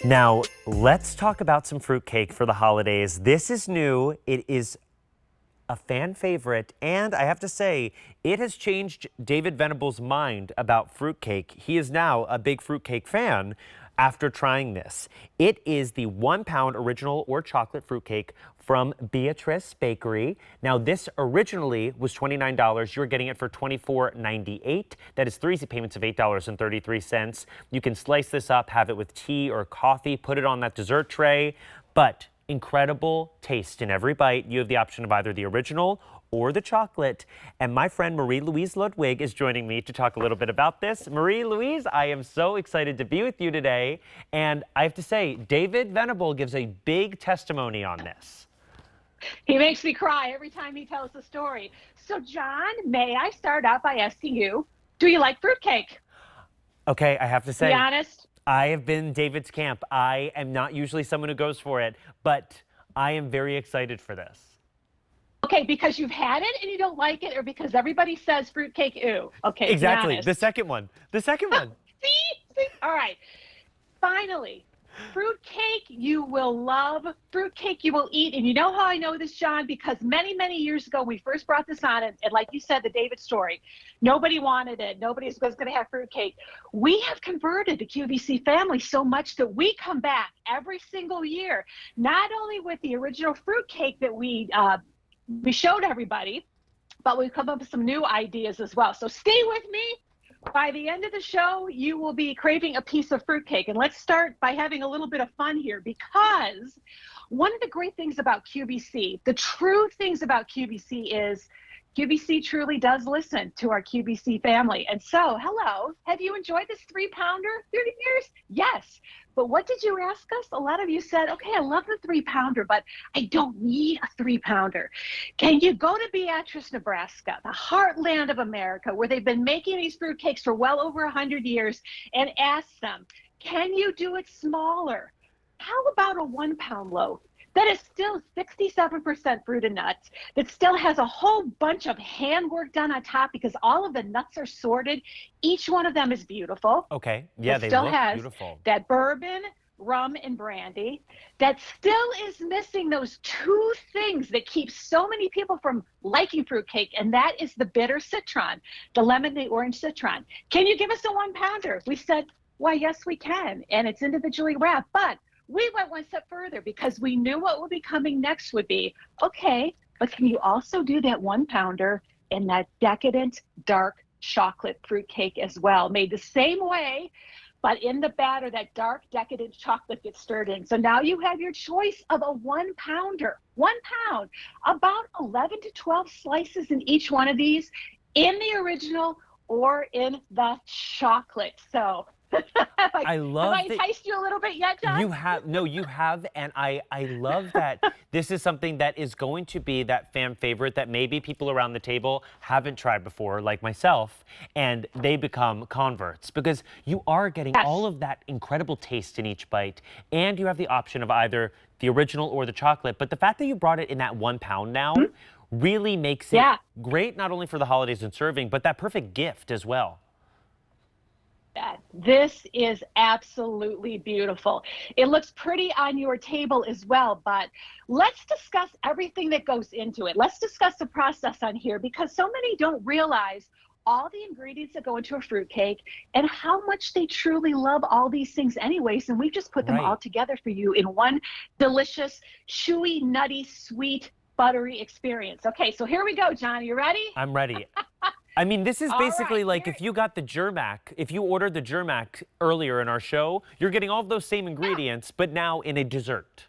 Now, let's talk about some fruitcake for the holidays. This is new. It is a fan favorite, and I have to say, it has changed David Venable's mind about fruitcake. He is now a big fruitcake fan after trying this. It is the 1-pound original or chocolate fruitcake from Beatrice Bakery. Now, this originally was $29. You're getting it for $24.98. That is 3 easy payments of $8.33. You can slice this up, have it with tea or coffee, put it on that dessert tray, but incredible taste in every bite. You have the option of either the original or the chocolate. And my friend Marie-Louise Ludwig is joining me to talk a little bit about this. Marie-Louise, I am so excited to be with you today. And I have to say, David Venable gives a big testimony on this. He makes me cry every time he tells the story. So, John, may I start out by asking you, do you like fruitcake? Okay, I have to say, be honest. I have been David's camp. I am not usually someone who goes for it, but I am very excited for this. Okay, because you've had it and you don't like it, or because everybody says fruitcake, ew. Okay, exactly. The second one. The second one. See? All right. Finally, fruitcake you will love, fruitcake you will eat. And you know how I know this, John? Because many, many years ago, we first brought this on, and like you said, the David story, nobody wanted it. Nobody was going to have fruitcake. We have converted the QVC family so much that we come back every single year, not only with the original fruitcake that we showed everybody, but we've come up with some new ideas as well. So stay with me. By the end of the show, you will be craving a piece of fruitcake. And let's start by having a little bit of fun here, because one of the great things about QVC, the true things about QVC is QVC truly does listen to our QVC family. And so, hello, have you enjoyed this 3-pounder through the years? Yes. But what did you ask us? A lot of you said, okay, I love the 3-pounder, but I don't need a 3-pounder. Can you go to Beatrice, Nebraska, the heartland of America, where they've been making these fruitcakes for well over 100 years, and ask them, can you do it smaller? How about a 1-pound loaf that is still 67% fruit and nuts, that still has a whole bunch of handwork done on top because all of the nuts are sorted? Each one of them is beautiful. Okay. Yeah, they still look has beautiful. That bourbon, rum, and brandy that still is missing those 2 things that keep so many people from liking fruitcake, and that is the bitter citron, the lemon, the orange citron. Can you give us a 1-pounder? We said, why, yes, we can, and it's individually wrapped, but we went one step further because we knew what would be coming next would be, okay, but can you also do that 1-pounder in that decadent, dark chocolate fruitcake as well, made the same way, but in the batter, that dark, decadent chocolate gets stirred in. So now you have your choice of a 1-pounder, 1 pound, about 11 to 12 slices in each one of these, in the original or in the chocolate. So I love have I enticed you a little bit yet, John? You have, and I love that this is something that is going to be that fan favorite that maybe people around the table haven't tried before, like myself, and they become converts, because you are getting all of that incredible taste in each bite, and you have the option of either the original or the chocolate. But the fact that you brought it in that 1 pound now really makes it great, not only for the holidays and serving, but that perfect gift as well. This is absolutely beautiful. It looks pretty on your table as well, but let's discuss everything that goes into it. Let's discuss the process on here, because so many don't realize all the ingredients that go into a fruitcake and how much they truly love all these things anyways. And we've just put them all together for you in one delicious, chewy, nutty, sweet, buttery experience. Okay, so here we go, John. You ready? I'm ready. I mean, this is basically like if you got the Germac, if you ordered the Germac earlier in our show, you're getting all of those same ingredients, but now in a dessert.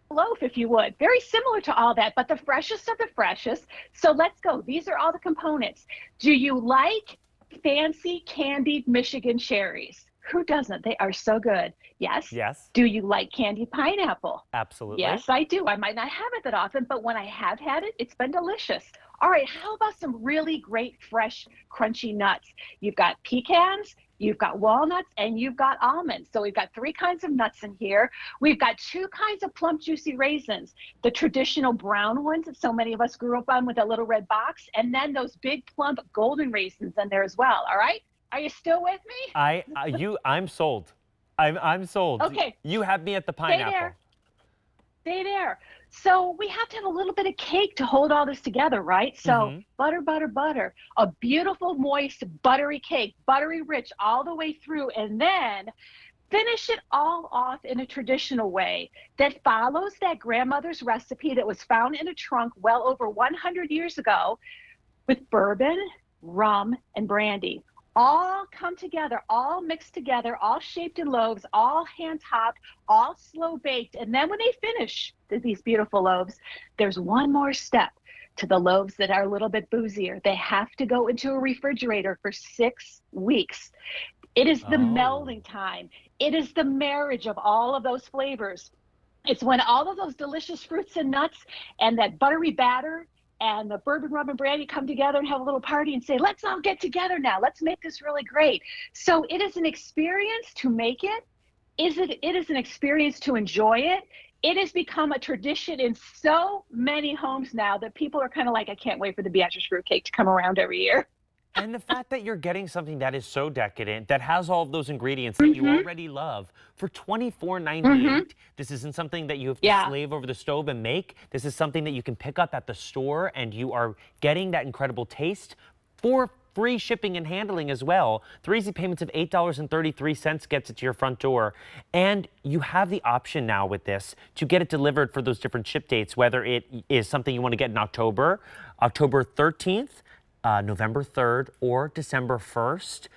Loaf, if you would. Very similar to all that, but the freshest of the freshest. So let's go. These are all the components. Do you like fancy candied Michigan cherries? Who doesn't? They are so good. Yes? Yes. Do you like candied pineapple? Absolutely. Yes, I do. I might not have it that often, but when I have had it, it's been delicious. All right, how about some really great, fresh, crunchy nuts? You've got pecans, you've got walnuts, and you've got almonds. So we've got 3 kinds of nuts in here. We've got 2 kinds of plump, juicy raisins, the traditional brown ones that so many of us grew up on with a little red box, and then those big, plump, golden raisins in there as well, all right? Are you still with me? I'm sold. I'm sold. Okay, You have me at the stay pineapple. there. Stay there. So we have to have a little bit of cake to hold all this together, right? So butter, butter, butter, a beautiful, moist, buttery cake, buttery rich all the way through. And then finish it all off in a traditional way that follows that grandmother's recipe that was found in a trunk well over 100 years ago with bourbon, rum, and brandy. All come together, all mixed together, all shaped in loaves, all hand topped, all slow baked. And then when they finish these beautiful loaves, there's one more step to the loaves that are a little bit boozier. They have to go into a refrigerator for 6 weeks. It is the melding time. It is the marriage of all of those flavors. It's when all of those delicious fruits and nuts and that buttery batter and the bourbon, rum, and brandy come together and have a little party and say, let's all get together now. Let's make this really great. So it is an experience to make it. It is an experience to enjoy it. It has become a tradition in so many homes now that people are kind of like, I can't wait for the Beatrice fruitcake to come around every year. And the fact that you're getting something that is so decadent, that has all of those ingredients that you already love for $24.98. This isn't something that you have to slave over the stove and make. This is something that you can pick up at the store, and you are getting that incredible taste for free shipping and handling as well. 3 easy payments of $8.33 gets it to your front door. And you have the option now with this to get it delivered for those different ship dates, whether it is something you want to get in October, October 13th, November 3rd, or December 1st.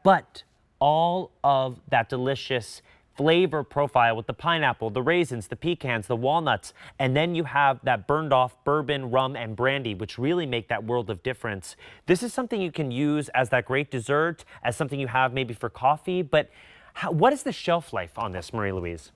But all of that delicious flavor profile with the pineapple, the raisins, the pecans, the walnuts, and then you have that burned off bourbon, rum, and brandy, which really make that world of difference. This is something you can use as that great dessert, as something you have maybe for coffee. But what is the shelf life on this, Marie Louise?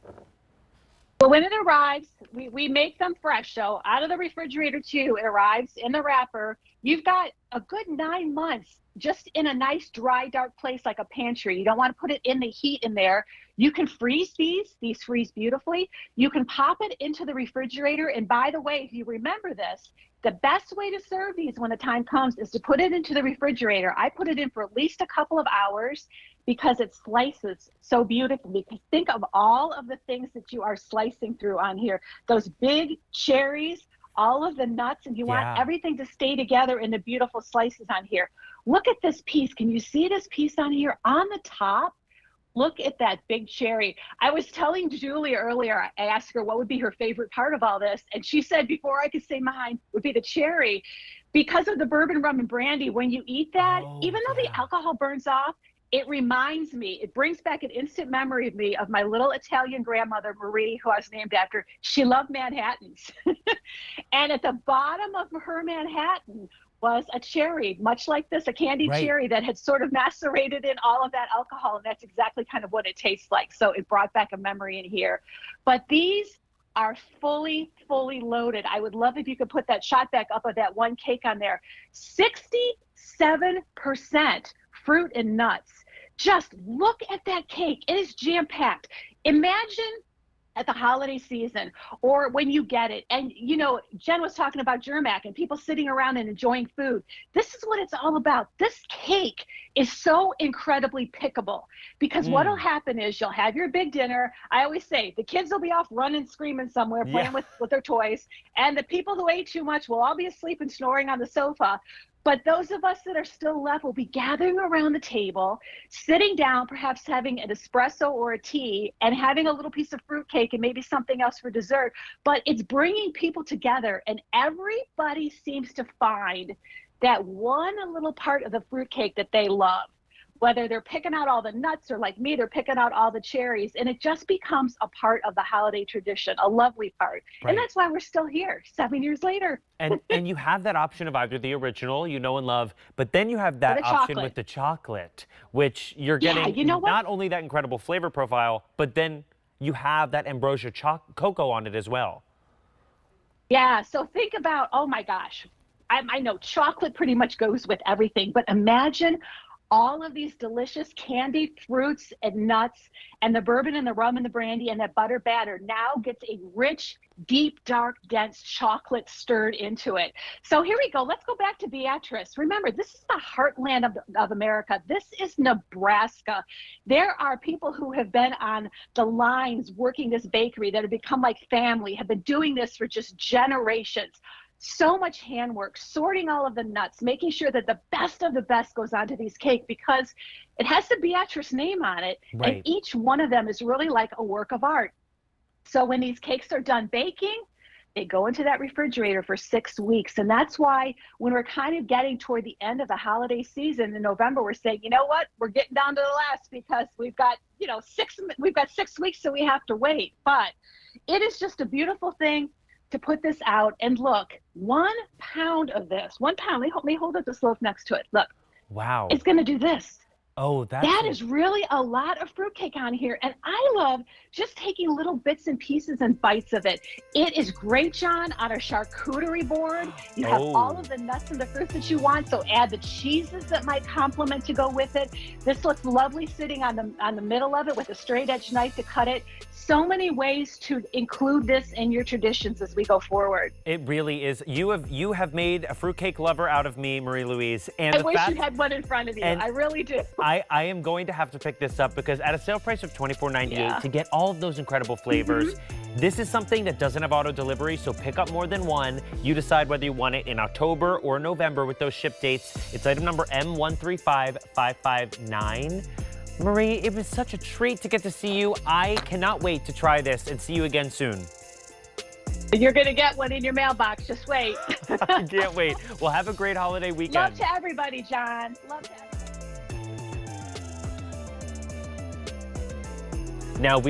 Well, when it arrives, we make them fresh. So out of the refrigerator too, it arrives in the wrapper. You've got a good 9 months just in a nice, dry, dark place like a pantry. You don't want to put it in the heat in there. You can freeze these. These freeze beautifully. You can pop it into the refrigerator. And by the way, if you remember this, the best way to serve these when the time comes is to put it into the refrigerator. I put it in for at least a couple of hours because it slices so beautifully. Because think of all of the things that you are slicing through on here. Those big cherries, all of the nuts, and you want everything to stay together in the beautiful slices on here. Look at this piece. Can you see this piece on here? On the top, look at that big cherry. I was telling Julie earlier, I asked her what would be her favorite part of all this, and she said before I could say mine would be the cherry. Because of the bourbon, rum, and brandy, when you eat that, even though the alcohol burns off, it reminds me, it brings back an instant memory of me, of my little Italian grandmother, Marie, who I was named after. She loved Manhattans. And at the bottom of her Manhattan was a cherry, much like this, a candied cherry that had sort of macerated in all of that alcohol. And that's exactly kind of what it tastes like. So it brought back a memory in here. But these are fully loaded. I would love if you could put that shot back up of that one cake on there. 67% fruit and nuts. Just look at that cake. It is jam-packed. Imagine at the holiday season or when you get it. And, you know, Jen was talking about Germac and people sitting around and enjoying food. This is what it's all about. This cake is so incredibly pickable because what'll happen is you'll have your big dinner. I always say the kids will be off running, screaming somewhere, playing with their toys. And the people who ate too much will all be asleep and snoring on the sofa. But those of us that are still left will be gathering around the table, sitting down, perhaps having an espresso or a tea, and having a little piece of fruitcake and maybe something else for dessert. But it's bringing people together, and everybody seems to find that one little part of the fruitcake that they love, whether they're picking out all the nuts or like me, they're picking out all the cherries, and it just becomes a part of the holiday tradition, a lovely part. And that's why we're still here 7 years later. And you have that option of either the original, you know and love, but then you have that option with the chocolate, which you're getting not only that incredible flavor profile, but then you have that ambrosia cocoa on it as well. Yeah, so think about, oh my gosh, I know chocolate pretty much goes with everything, but imagine all of these delicious candied fruits and nuts, and the bourbon and the rum and the brandy and that butter batter now gets a rich, deep, dark, dense chocolate stirred into it. So here we go. Let's go back to Beatrice. Remember, this is the heartland of America. This is Nebraska. There are people who have been on the lines working this bakery that have become like family, have been doing this for just generations. So much handwork, sorting all of the nuts, making sure that the best of the best goes onto these cake, because it has the Beatrice name on it. Right. And each one of them is really like a work of art. So when these cakes are done baking, they go into that refrigerator for 6 weeks. And that's why when we're kind of getting toward the end of the holiday season in November, we're saying, you know what, we're getting down to the last, because we've got, 6 weeks, so we have to wait. But it is just a beautiful thing to put this out. And look, 1 pound of this, 1 pound, let me hold up this loaf next to it. Look, Wow. it's going to do this. Oh, That is really a lot of fruitcake on here. And I love just taking little bits and pieces and bites of it. It is great, John, on a charcuterie board. You have all of the nuts and the fruits that you want. So add the cheeses that might complement to go with it. This looks lovely sitting on the middle of it with a straight edge knife to cut it. So many ways to include this in your traditions as we go forward. It really is. You have made a fruitcake lover out of me, Marie Louise. And I wish you had one in front of you. I really do. I am going to have to pick this up, because at a sale price of $24.98 to get all of those incredible flavors, this is something that doesn't have auto delivery, so pick up more than one. You decide whether you want it in October or November with those ship dates. It's item number M135559. Marie, it was such a treat to get to see you. I cannot wait to try this and see you again soon. You're going to get one in your mailbox. Just wait. I can't wait. Well, have a great holiday weekend. Love to everybody, John. Love to everybody. Now we